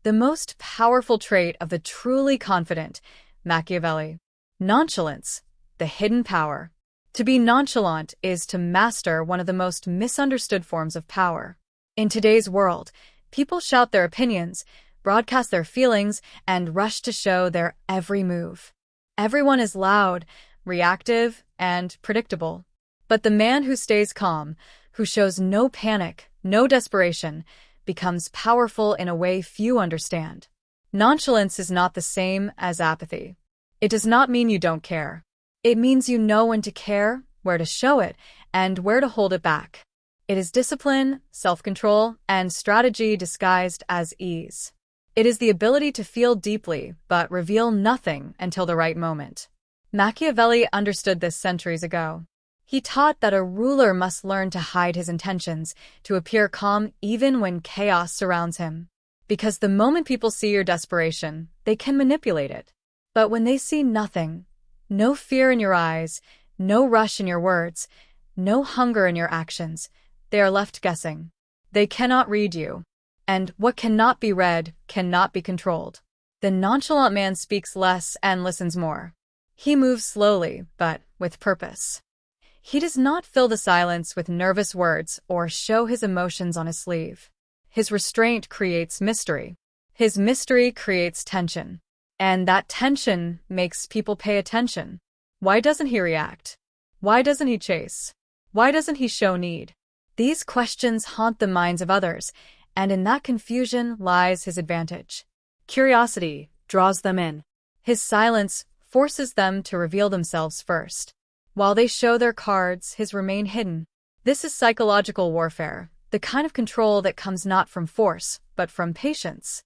The most powerful trait of the truly confident, Machiavelli. Nonchalance, the hidden power. To be nonchalant is to master one of the most misunderstood forms of power. In today's world, people shout their opinions, broadcast their feelings, and rush to show their every move. Everyone is loud, reactive, and predictable. But the man who stays calm, who shows no panic, no desperation, becomes powerful in a way few understand. Nonchalance is not the same as apathy. It does not mean you don't care. It means you know when to care, where to show it, and where to hold it back. It is discipline, self-control, and strategy disguised as ease. It is the ability to feel deeply, but reveal nothing until the right moment. Machiavelli understood this centuries ago. He taught that a ruler must learn to hide his intentions, to appear calm even when chaos surrounds him. Because the moment people see your desperation, they can manipulate it. But when they see nothing, no fear in your eyes, no rush in your words, no hunger in your actions, they are left guessing. They cannot read you. And what cannot be read cannot be controlled. The nonchalant man speaks less and listens more. He moves slowly, but with purpose. He does not fill the silence with nervous words or show his emotions on his sleeve. His restraint creates mystery. His mystery creates tension. And that tension makes people pay attention. Why doesn't he react? Why doesn't he chase? Why doesn't he show need? These questions haunt the minds of others, and in that confusion lies his advantage. Curiosity draws them in. His silence forces them to reveal themselves first. While they show their cards, his remain hidden. This is psychological warfare, the kind of control that comes not from force, but from patience.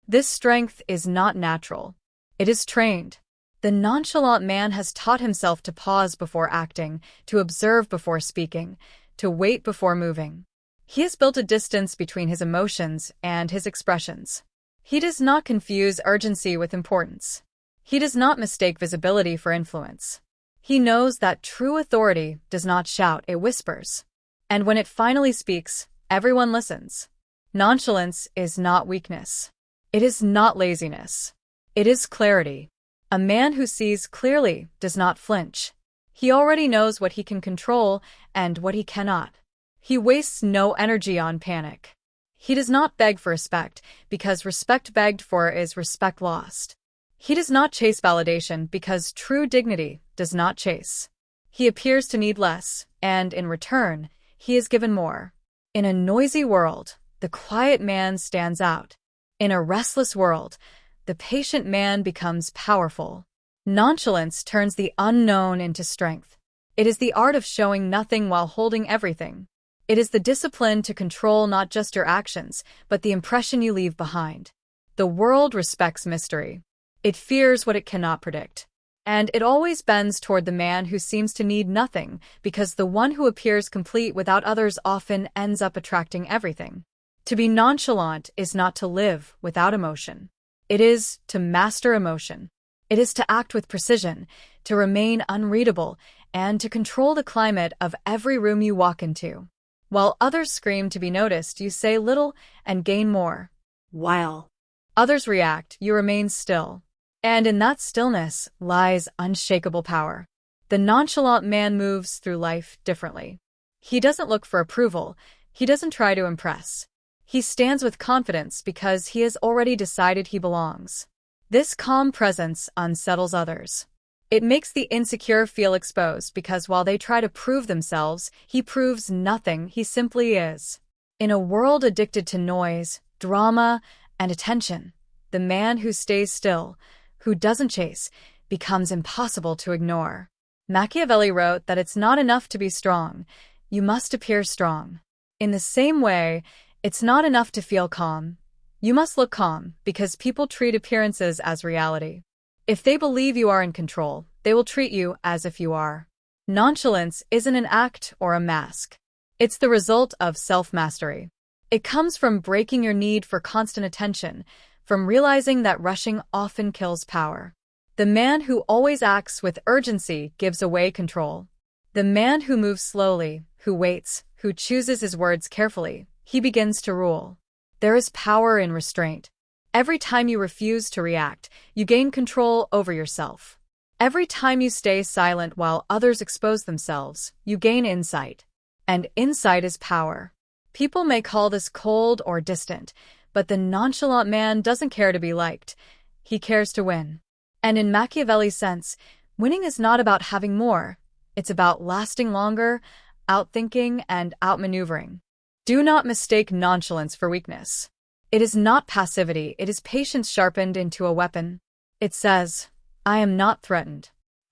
This strength is not natural. It is trained. The nonchalant man has taught himself to pause before acting, to observe before speaking, to wait before moving. He has built a distance between his emotions and his expressions. He does not confuse urgency with importance. He does not mistake visibility for influence. He knows that true authority does not shout, it whispers. And when it finally speaks, everyone listens. Nonchalance is not weakness. It is not laziness. It is clarity. A man who sees clearly does not flinch. He already knows what he can control and what he cannot. He wastes no energy on panic. He does not beg for respect, because respect begged for is respect lost. He does not chase validation because true dignity does not chase. He appears to need less, and in return, he is given more. In a noisy world, the quiet man stands out. In a restless world, the patient man becomes powerful. Nonchalance turns the unknown into strength. It is the art of showing nothing while holding everything. It is the discipline to control not just your actions, but the impression you leave behind. The world respects mystery. It fears what it cannot predict. And it always bends toward the man who seems to need nothing, because the one who appears complete without others often ends up attracting everything. To be nonchalant is not to live without emotion. It is to master emotion. It is to act with precision, to remain unreadable, and to control the climate of every room you walk into. While others scream to be noticed, you say little and gain more. While others react, you remain still. And in that stillness lies unshakable power. The nonchalant man moves through life differently. He doesn't look for approval. He doesn't try to impress. He stands with confidence because he has already decided he belongs. This calm presence unsettles others. It makes the insecure feel exposed because while they try to prove themselves, he proves nothing, he simply is. In a world addicted to noise, drama, and attention, the man who stays still, who doesn't chase, becomes impossible to ignore. Machiavelli wrote that it's not enough to be strong, you must appear strong. In the same way, it's not enough to feel calm. You must look calm, because people treat appearances as reality. If they believe you are in control, they will treat you as if you are. Nonchalance isn't an act or a mask. It's the result of self-mastery. It comes from breaking your need for constant attention, from realizing that rushing often kills power. The man who always acts with urgency gives away control. The man who moves slowly, who waits, who chooses his words carefully, he begins to rule. There is power in restraint. Every time you refuse to react, you gain control over yourself. Every time you stay silent while others expose themselves, you gain insight. And insight is power. People may call this cold or distant, but the nonchalant man doesn't care to be liked. He cares to win. And in Machiavelli's sense, winning is not about having more. It's about lasting longer, outthinking, and outmaneuvering. Do not mistake nonchalance for weakness. It is not passivity, it is patience sharpened into a weapon. It says, I am not threatened.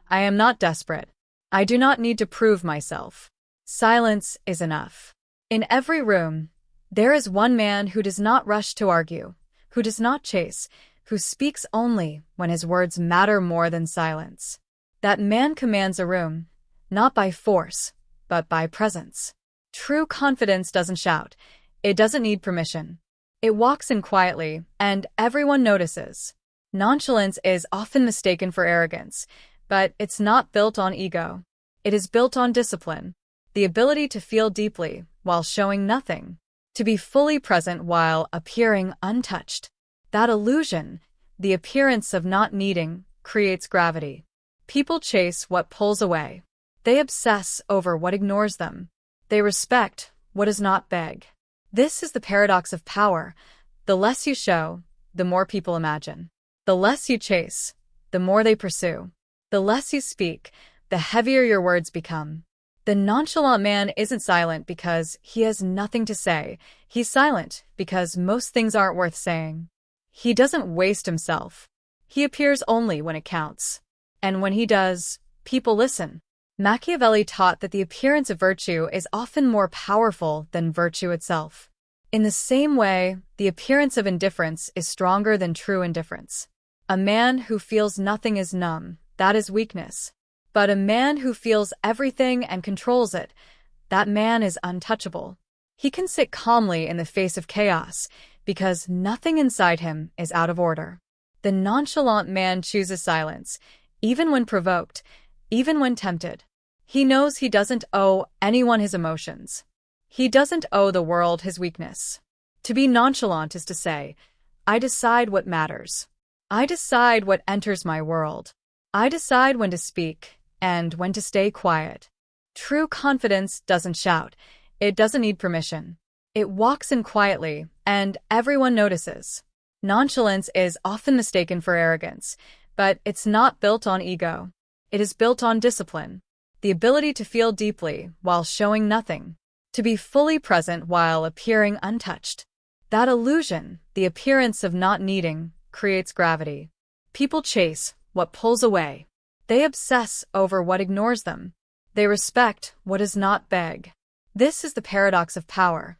I am not desperate. I do not need to prove myself. Silence is enough. In every room, there is one man who does not rush to argue, who does not chase, who speaks only when his words matter more than silence. That man commands a room, not by force, but by presence. True confidence doesn't shout. It doesn't need permission. It walks in quietly, and everyone notices. Nonchalance is often mistaken for arrogance, but it's not built on ego. It is built on discipline, the ability to feel deeply while showing nothing, to be fully present while appearing untouched. That illusion, the appearance of not needing, creates gravity. People chase what pulls away. They obsess over what ignores them. They respect what does not beg. This is the paradox of power. The less you show, the more people imagine. The less you chase, the more they pursue. The less you speak, the heavier your words become. The nonchalant man isn't silent because he has nothing to say. He's silent because most things aren't worth saying. He doesn't waste himself. He appears only when it counts. And when he does, people listen. Machiavelli taught that the appearance of virtue is often more powerful than virtue itself. In the same way, the appearance of indifference is stronger than true indifference. A man who feels nothing is numb, that is weakness. But a man who feels everything and controls it, that man is untouchable. He can sit calmly in the face of chaos because nothing inside him is out of order. The nonchalant man chooses silence, even when provoked, even when tempted. He knows he doesn't owe anyone his emotions. He doesn't owe the world his weakness. To be nonchalant is to say, I decide what matters. I decide what enters my world. I decide when to speak and when to stay quiet. True confidence doesn't shout. It doesn't need permission. It walks in quietly, and everyone notices. Nonchalance is often mistaken for arrogance, but it's not built on ego. It is built on discipline, the ability to feel deeply while showing nothing, to be fully present while appearing untouched. That illusion, the appearance of not needing, creates gravity. People chase what pulls away. They obsess over what ignores them. They respect what does not beg. This is the paradox of power.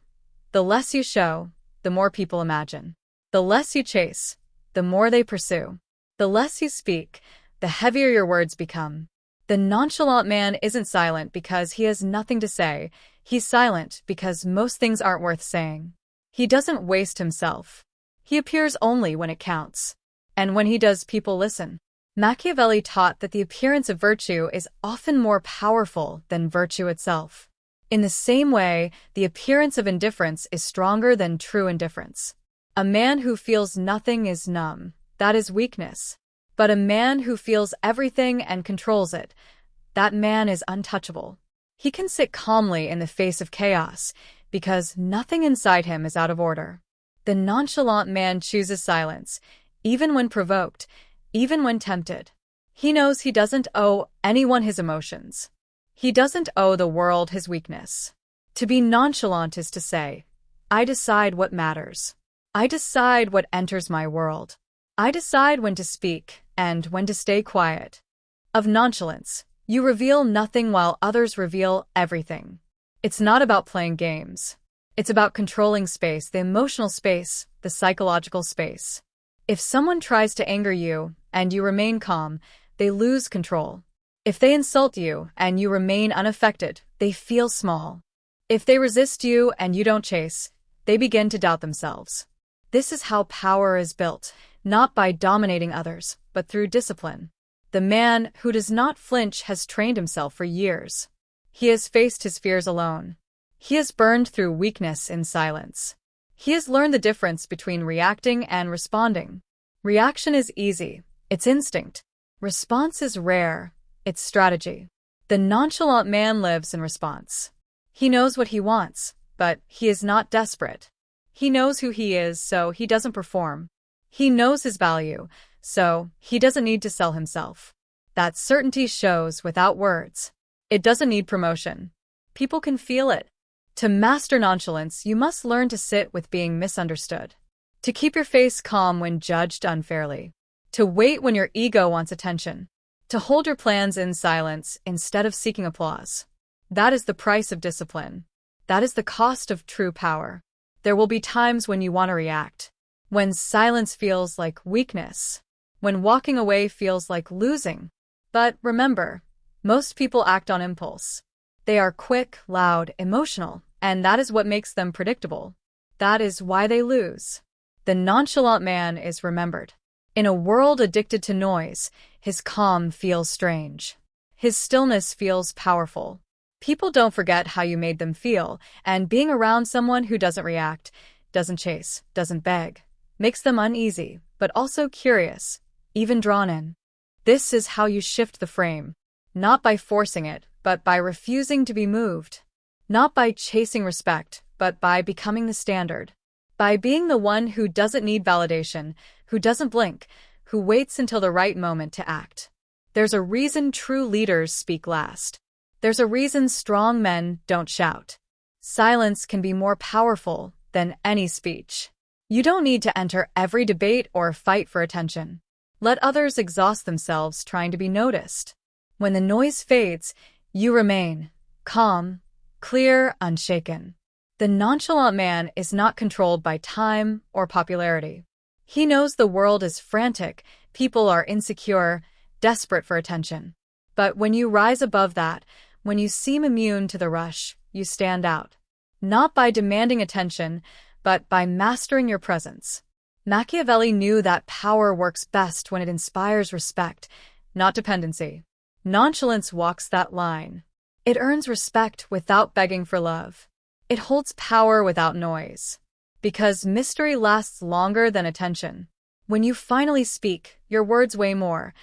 The less you show, the more people imagine. The less you chase, the more they pursue. The less you speak, the heavier your words become. The nonchalant man isn't silent because he has nothing to say. He's silent because most things aren't worth saying. He doesn't waste himself. He appears only when it counts. And when he does, people listen. Machiavelli taught that the appearance of virtue is often more powerful than virtue itself. In the same way, the appearance of indifference is stronger than true indifference. A man who feels nothing is numb, that is weakness. But a man who feels everything and controls it, that man is untouchable. He can sit calmly in the face of chaos because nothing inside him is out of order. The nonchalant man chooses silence, even when provoked, even when tempted. He knows he doesn't owe anyone his emotions. He doesn't owe the world his weakness. To be nonchalant is to say, I decide what matters. I decide what enters my world. I decide when to speak and when to stay quiet. Of nonchalance, you reveal nothing while others reveal everything. It's not about playing games. It's about controlling space, the emotional space, the psychological space. If someone tries to anger you and you remain calm, they lose control. If they insult you and you remain unaffected, they feel small. If they resist you and you don't chase, they begin to doubt themselves. This is how power is built, not by dominating others, but through discipline. The man who does not flinch has trained himself for years. He has faced his fears alone. He has burned through weakness in silence. He has learned the difference between reacting and responding. Reaction is easy, it's instinct. Response is rare, it's strategy. The nonchalant man lives in response. He knows what he wants, but he is not desperate. He knows who he is, so he doesn't perform. He knows his value, so he doesn't need to sell himself. That certainty shows without words. It doesn't need promotion. People can feel it. To master nonchalance, you must learn to sit with being misunderstood. To keep your face calm when judged unfairly. To wait when your ego wants attention. To hold your plans in silence instead of seeking applause. That is the price of discipline. That is the cost of true power. There will be times when you want to react. When silence feels like weakness. When walking away feels like losing. But remember, most people act on impulse. They are quick, loud, emotional, and that is what makes them predictable. That is why they lose. The nonchalant man is remembered. In a world addicted to noise, his calm feels strange. His stillness feels powerful. People don't forget how you made them feel, and being around someone who doesn't react, doesn't chase, doesn't beg, makes them uneasy, but also curious, even drawn in. This is how you shift the frame. Not by forcing it, but by refusing to be moved. Not by chasing respect, but by becoming the standard. By being the one who doesn't need validation, who doesn't blink, who waits until the right moment to act. There's a reason true leaders speak last. There's a reason strong men don't shout. Silence can be more powerful than any speech. You don't need to enter every debate or fight for attention. Let others exhaust themselves trying to be noticed. When the noise fades, you remain calm, clear, unshaken. The nonchalant man is not controlled by time or popularity. He knows the world is frantic, people are insecure, desperate for attention. But when you rise above that, when you seem immune to the rush, you stand out. Not by demanding attention, but by mastering your presence. Machiavelli knew that power works best when it inspires respect, not dependency. Nonchalance walks that line. It earns respect without begging for love. It holds power without noise. Because mystery lasts longer than attention. When you finally speak, your words weigh more,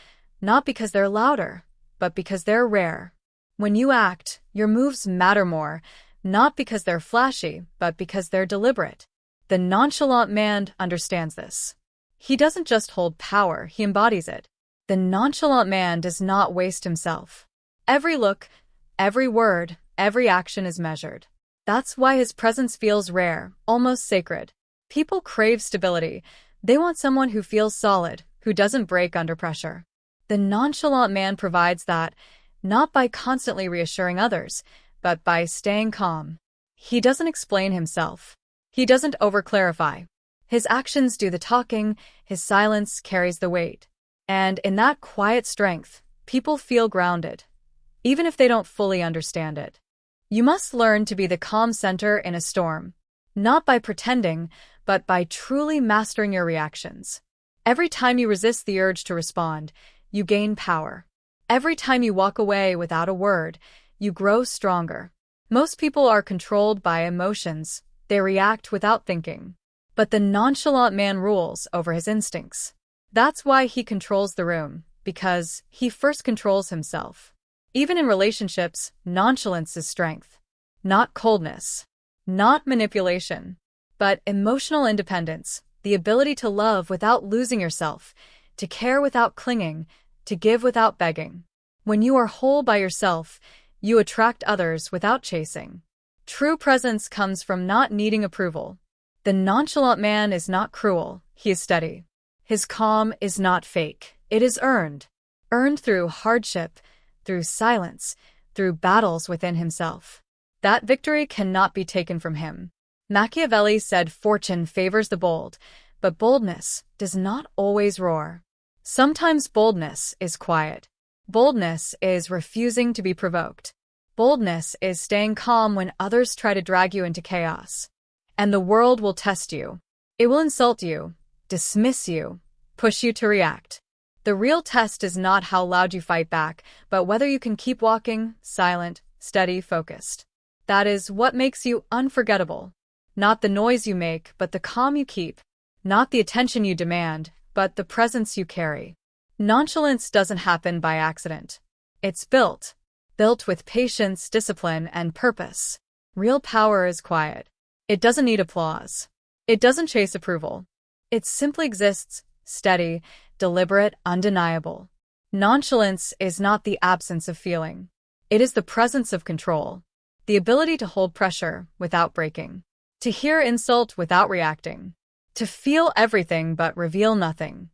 not because they're louder, but because they're rare. When you act, your moves matter more, not because they're flashy, but because they're deliberate. The nonchalant man understands this. He doesn't just hold power, he embodies it. The nonchalant man does not waste himself. Every look, every word, every action is measured. That's why his presence feels rare, almost sacred. People crave stability. They want someone who feels solid, who doesn't break under pressure. The nonchalant man provides that, not by constantly reassuring others, but by staying calm. He doesn't explain himself. He doesn't overclarify. His actions do the talking, his silence carries the weight. And in that quiet strength, people feel grounded, even if they don't fully understand it. You must learn to be the calm center in a storm, not by pretending, but by truly mastering your reactions. Every time you resist the urge to respond, you gain power. Every time you walk away without a word, you grow stronger. Most people are controlled by emotions. They react without thinking. But the nonchalant man rules over his instincts. That's why he controls the room, because he first controls himself. Even in relationships, nonchalance is strength. Not coldness. Not manipulation. But emotional independence, the ability to love without losing yourself, to care without clinging, to give without begging. When you are whole by yourself, you attract others without chasing. True presence comes from not needing approval. The nonchalant man is not cruel, he is steady. His calm is not fake, it is earned. Earned through hardship, through silence, through battles within himself. That victory cannot be taken from him. Machiavelli said fortune favors the bold, but boldness does not always roar. Sometimes boldness is quiet. Boldness is refusing to be provoked. Boldness is staying calm when others try to drag you into chaos. And the world will test you. It will insult you, dismiss you, push you to react. The real test is not how loud you fight back, but whether you can keep walking, silent, steady, focused. That is what makes you unforgettable. Not the noise you make, but the calm you keep. Not the attention you demand, but the presence you carry. Nonchalance doesn't happen by accident. It's built with patience, discipline, and purpose. Real power is quiet. It doesn't need applause. It doesn't chase approval. It simply exists, steady, deliberate, undeniable. Nonchalance is not the absence of feeling. It is the presence of control. The ability to hold pressure without breaking. To hear insult without reacting. To feel everything but reveal nothing.